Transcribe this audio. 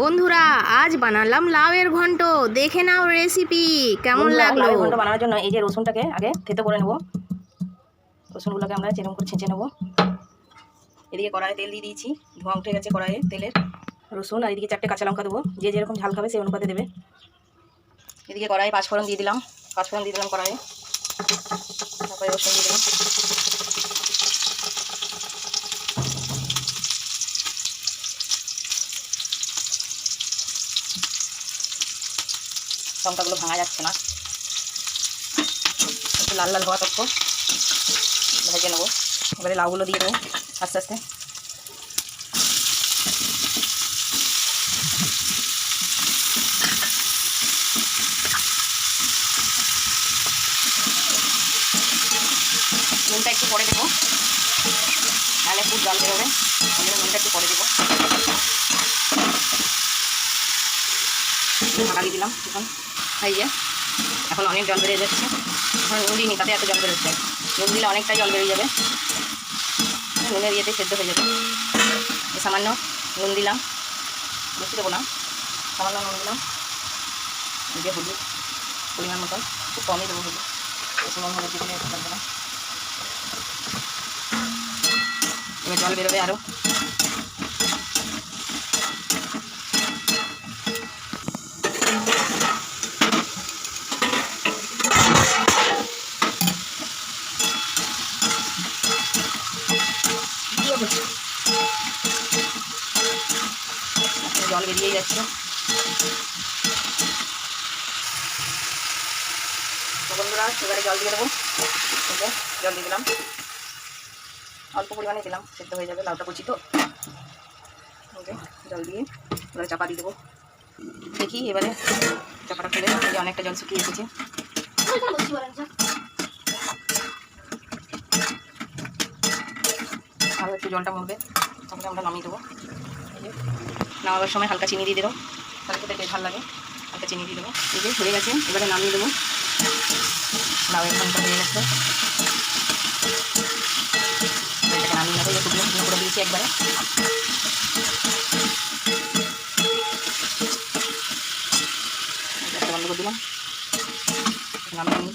বন্ধুরা আজ বানালাম লাউয়ের ঘন্ট, দেখে নাও রেসিপি কেমন লাগলো। লাউয়ের ঘন্ট বানানোর জন্য এই যে রসুনটাকে আগে থেতো করে নেব। রসুনগুলোকে আমরা যেরকম করে ছেঁচে নেব। এদিকে কড়াইয়ে তেল দিয়ে দিয়েছি, ধোঁয়া উঠে গেছে কড়াইয়ে তেলের। রসুন আর এদিকে 4টে কাঁচা লঙ্কা দেবো, যে যেরকম ঝাল খাবে সেই অনুপাতে দেবে। এদিকে কড়াইয়ে পাঁচফোড়ন দিয়ে দিলাম, কড়াইয়ে। তারপরে রসুন দিয়ে দিলাম। লঙ্কাগুলো ভাঙা যাচ্ছে না, একটু লাল লাল হওয়া তক্ষ ভেজে নেবো। এবারে লাউগুলো দিয়ে দেবো আস্তে আস্তে। নুনটা একটু পরে দেবো, নাহলে খুব জল বেরোবে, ওই জন্য নুনটা একটু পরে দেবো। ঢাকা দিয়ে দিলাম এখন। এই যে এখন অনেক জল বেরিয়ে যাচ্ছে, এখন নুন দিইনি তাতে এত জল বেরোচ্ছে। নুন দিলে অনেকটাই জল বেরিয়ে যাবে, নুনের ইয়েতে সেদ্ধ হয়ে যাবে। সামান্য নুন দিলাম, বেশি দেবো না, সামান্য নুন দিলাম। দিয়ে হলুদ পরিমাণ মতন, খুব কমই দেবো হলুদ, বেশি নুন হলুদ দিলে থাকবে না। এবার জল বেরোবে আরও। জল বেরিয়ে যাচ্ছে। তো বন্ধুরা এবারে জল দিয়ে দেবো। জল দিয়ে দিলাম, অল্প পরিমাণে দিলাম, সেদ্ধ হয়ে যাবে, লাউটা কুচি তো। জল দিয়ে এবারে চাপা দিয়ে দেবো। দেখি এবারে চাপাটা খুলে, যে অনেকটা জল শুকিয়ে এসেছে। আরও একটু জলটা মরবে, তারপরে আমরা নামিয়ে দেবো। নামাবার সময় হালকা চিনি দিয়ে দেবো, তাহলে খেতে বেশ ভালো লাগে। হালকা চিনি দিয়ে দেবো। এই যে হয়ে গেছে, এবারে নামিয়ে দেবো। লাউয়ের ঘন্টা হয়ে গেছে, এটাকে নামিয়ে নেবো। শুকনো শুকনো করে দিয়েছি একবারে। বন্ধ করে দিলাম, নামিয়ে